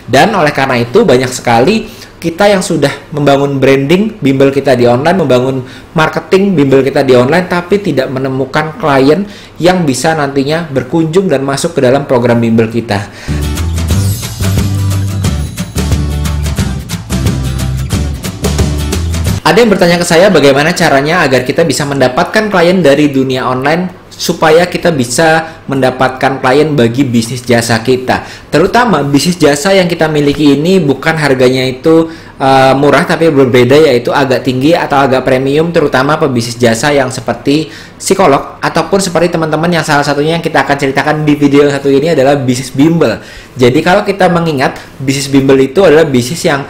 Dan oleh karena itu banyak sekali kita yang sudah membangun branding bimbel kita di online, membangun marketing bimbel kita di online, tapi tidak menemukan klien yang bisa nantinya berkunjung dan masuk ke dalam program bimbel kita. Ada yang bertanya ke saya bagaimana caranya agar kita bisa mendapatkan klien dari dunia online supaya kita bisa mendapatkan klien bagi bisnis jasa kita. Terutama bisnis jasa yang kita miliki ini bukan harganya itu murah, tapi berbeda, yaitu agak tinggi atau agak premium, terutama pebisnis jasa yang seperti psikolog ataupun seperti teman-teman yang salah satunya yang kita akan ceritakan di video yang satu ini adalah bisnis bimbel. Jadi kalau kita mengingat bisnis bimbel itu adalah bisnis yang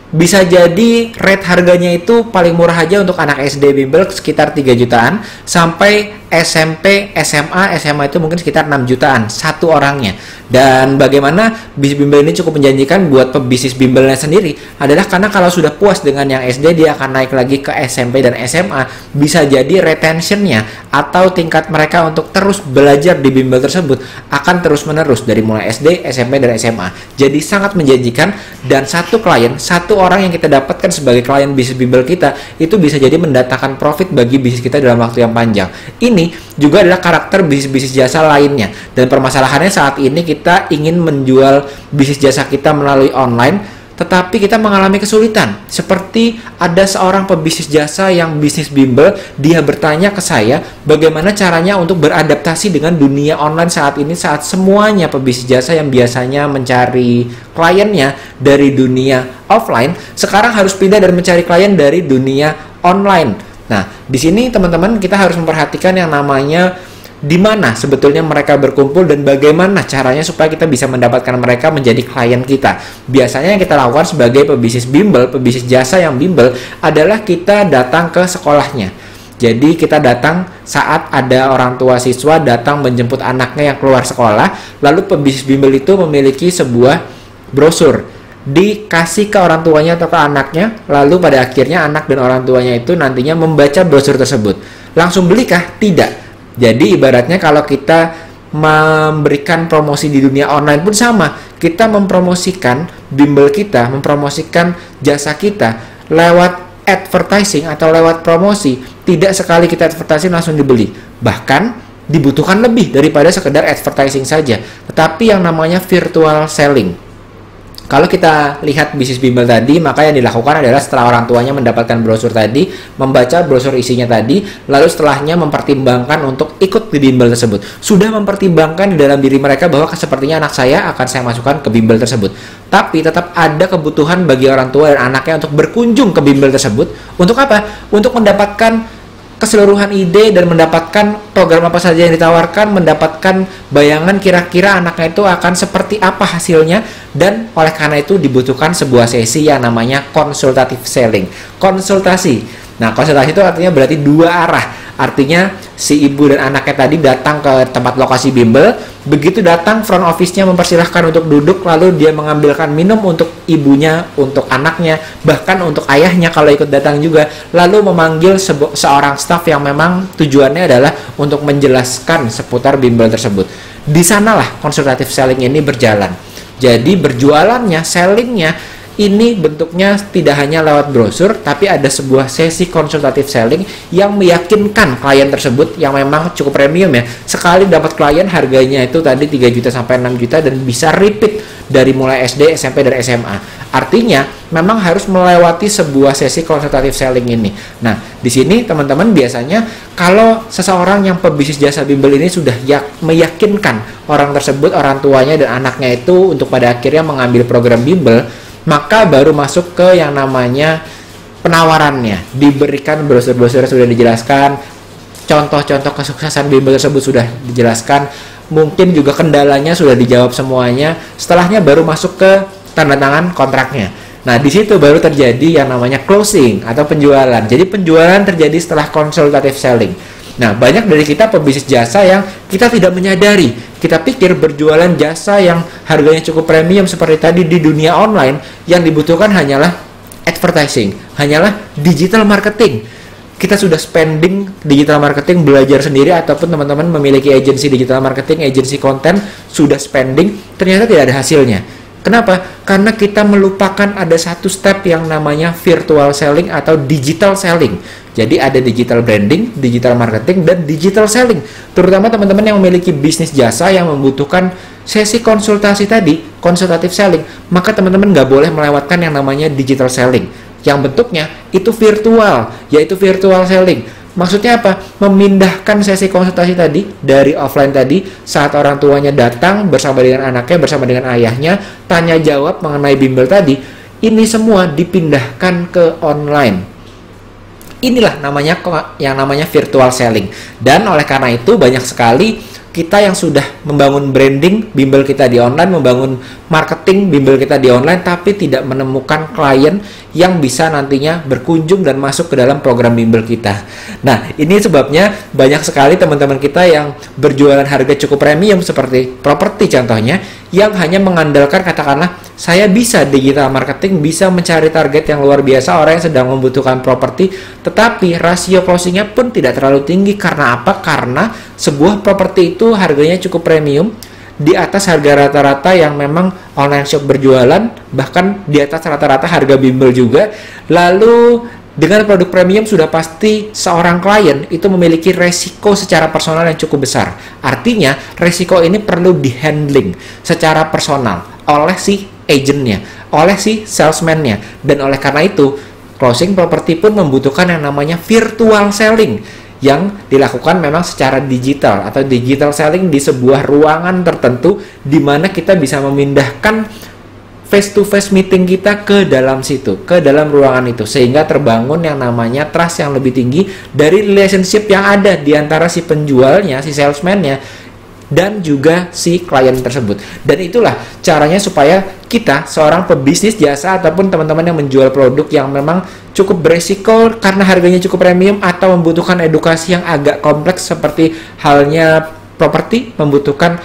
bisa jadi rate harganya itu paling murah aja untuk anak SD bimbel sekitar 3 jutaan sampai SMP, SMA, SMA itu mungkin sekitar 6 jutaan satu orangnya. Dan bagaimana bisnis bimbel ini cukup menjanjikan buat pebisnis bimbelnya sendiri adalah karena kalau sudah puas dengan yang SD, dia akan naik lagi ke SMP dan SMA. Bisa jadi retentionnya atau tingkat mereka untuk terus belajar di bimbel tersebut akan terus menerus dari mulai SD, SMP, dan SMA. Jadi sangat menjanjikan, dan satu klien, satu orang yang kita dapatkan sebagai klien bisnis bimbel kita itu bisa jadi mendatangkan profit bagi bisnis kita dalam waktu yang panjang. Ini juga adalah karakter bisnis-bisnis jasa lainnya, dan permasalahannya saat ini kita ingin menjual bisnis jasa kita melalui online, tetapi kita mengalami kesulitan. Seperti ada seorang pebisnis jasa yang bisnis bimbel, dia bertanya ke saya bagaimana caranya untuk beradaptasi dengan dunia online saat ini, saat semuanya pebisnis jasa yang biasanya mencari kliennya dari dunia offline sekarang harus pindah dan mencari klien dari dunia online. Nah, di sini teman-teman kita harus memperhatikan yang namanya di mana sebetulnya mereka berkumpul dan bagaimana caranya supaya kita bisa mendapatkan mereka menjadi klien kita. Biasanya yang kita lakukan sebagai pebisnis bimbel, pebisnis jasa yang bimbel adalah kita datang ke sekolahnya. Jadi kita datang saat ada orang tua siswa datang menjemput anaknya yang keluar sekolah, lalu pebisnis bimbel itu memiliki sebuah brosur, dikasih ke orang tuanya atau ke anaknya, lalu pada akhirnya anak dan orang tuanya itu nantinya membaca brosur tersebut. Langsung belikah? Tidak. Jadi ibaratnya kalau kita memberikan promosi di dunia online pun sama. Kita mempromosikan bimbel kita, mempromosikan jasa kita lewat advertising atau lewat promosi. Tidak sekali kita advertising langsung dibeli. Bahkan dibutuhkan lebih daripada sekedar advertising saja. Tetapi yang namanya virtual selling. Kalau kita lihat bisnis bimbel tadi, maka yang dilakukan adalah setelah orang tuanya mendapatkan brosur tadi, membaca brosur isinya tadi, lalu setelahnya mempertimbangkan untuk ikut di bimbel tersebut. Sudah mempertimbangkan di dalam diri mereka bahwa sepertinya anak saya akan saya masukkan ke bimbel tersebut. Tapi tetap ada kebutuhan bagi orang tua dan anaknya untuk berkunjung ke bimbel tersebut. Untuk apa? Untuk mendapatkan keseluruhan ide dan mendapatkan program apa saja yang ditawarkan, mendapatkan bayangan kira-kira anaknya itu akan seperti apa hasilnya, dan oleh karena itu dibutuhkan sebuah sesi yang namanya consultative selling, konsultasi. Nah, konsultasi itu artinya berarti dua arah. Artinya si ibu dan anaknya tadi datang ke tempat lokasi bimbel, begitu datang front office-nya mempersilahkan untuk duduk, lalu dia mengambilkan minum untuk ibunya, untuk anaknya, bahkan untuk ayahnya kalau ikut datang juga, lalu memanggil seorang staff yang memang tujuannya adalah untuk menjelaskan seputar bimbel tersebut. Di sanalah konsultatif selling ini berjalan. Jadi berjualannya, sellingnya ini bentuknya tidak hanya lewat brosur, tapi ada sebuah sesi konsultatif selling yang meyakinkan klien tersebut yang memang cukup premium ya. Sekali dapat klien harganya itu tadi 3 juta sampai 6 juta dan bisa repeat dari mulai SD, SMP, dan SMA. Artinya memang harus melewati sebuah sesi konsultatif selling ini. Nah, di sini teman-teman biasanya kalau seseorang yang pebisnis jasa bimbel ini sudah meyakinkan orang tersebut, orang tuanya dan anaknya itu untuk pada akhirnya mengambil program bimbel, maka baru masuk ke yang namanya penawarannya. Diberikan brosur-brosur sudah dijelaskan, contoh-contoh kesuksesan bimbel tersebut sudah dijelaskan, mungkin juga kendalanya sudah dijawab semuanya. Setelahnya baru masuk ke tanda tangan kontraknya. Nah, di situ baru terjadi yang namanya closing atau penjualan. Jadi penjualan terjadi setelah consultative selling. Nah, banyak dari kita pebisnis jasa yang kita tidak menyadari. Kita pikir berjualan jasa yang harganya cukup premium seperti tadi di dunia online, yang dibutuhkan hanyalah advertising, hanyalah digital marketing. Kita sudah spending digital marketing, belajar sendiri, ataupun teman-teman memiliki agensi digital marketing, agensi konten, sudah spending, ternyata tidak ada hasilnya. Kenapa? Karena kita melupakan ada satu step yang namanya virtual selling atau digital selling. Jadi ada digital branding, digital marketing, dan digital selling. Terutama teman-teman yang memiliki bisnis jasa yang membutuhkan sesi konsultasi tadi, konsultatif selling, maka teman-teman nggak boleh melewatkan yang namanya digital selling. Yang bentuknya itu virtual, yaitu virtual selling. Maksudnya apa? Memindahkan sesi konsultasi tadi dari offline tadi saat orang tuanya datang bersama dengan anaknya, bersama dengan ayahnya, tanya jawab mengenai bimbel tadi, ini semua dipindahkan ke online. Inilah namanya yang namanya virtual selling. Dan oleh karena itu banyak sekali kita yang sudah membangun branding bimbel kita di online, membangun marketing bimbel kita di online, tapi tidak menemukan klien yang bisa nantinya berkunjung dan masuk ke dalam program bimbel kita. Nah, ini sebabnya banyak sekali teman-teman kita yang berjualan harga cukup premium seperti properti contohnya, yang hanya mengandalkan katakanlah saya bisa digital marketing, bisa mencari target yang luar biasa, orang yang sedang membutuhkan properti, tetapi rasio closingnya pun tidak terlalu tinggi. Karena apa? Karena sebuah properti itu harganya cukup premium, di atas harga rata-rata yang memang online shop berjualan, bahkan di atas rata-rata harga bimbel juga. Lalu dengan produk premium sudah pasti seorang klien itu memiliki resiko secara personal yang cukup besar. Artinya resiko ini perlu di-handling secara personal oleh si agentnya, oleh si salesman-nya. Dan oleh karena itu closing property pun membutuhkan yang namanya virtual selling, yang dilakukan memang secara digital atau digital selling di sebuah ruangan tertentu di mana kita bisa memindahkan face to face meeting kita ke dalam situ, ke dalam ruangan itu, sehingga terbangun yang namanya trust yang lebih tinggi dari relationship yang ada di antara si penjualnya, si salesman-nya, dan juga si klien tersebut. Dan itulah caranya supaya kita, seorang pebisnis jasa ataupun teman-teman yang menjual produk yang memang cukup beresiko karena harganya cukup premium atau membutuhkan edukasi yang agak kompleks seperti halnya properti, membutuhkan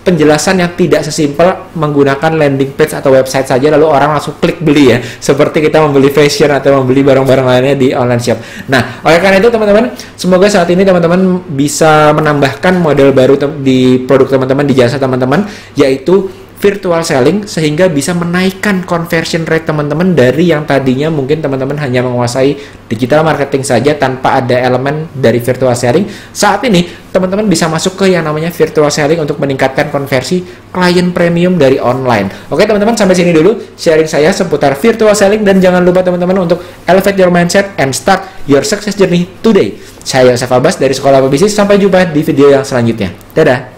penjelasan yang tidak sesimpel menggunakan landing page atau website saja lalu orang langsung klik beli ya, seperti kita membeli fashion atau membeli barang-barang lainnya di online shop. Nah, oleh karena itu teman-teman, semoga saat ini teman-teman bisa menambahkan model baru di produk teman-teman, di jasa teman-teman, yaitu virtual selling, sehingga bisa menaikkan conversion rate teman-teman dari yang tadinya mungkin teman-teman hanya menguasai digital marketing saja tanpa ada elemen dari virtual selling. Saat ini teman-teman bisa masuk ke yang namanya virtual selling untuk meningkatkan konversi klien premium dari online. Oke teman-teman, sampai sini dulu sharing saya seputar virtual selling, dan jangan lupa teman-teman untuk elevate your mindset and start your success journey today. Saya Yosef Abbas dari Sekolah Pebisnis. Sampai jumpa di video yang selanjutnya. Dadah.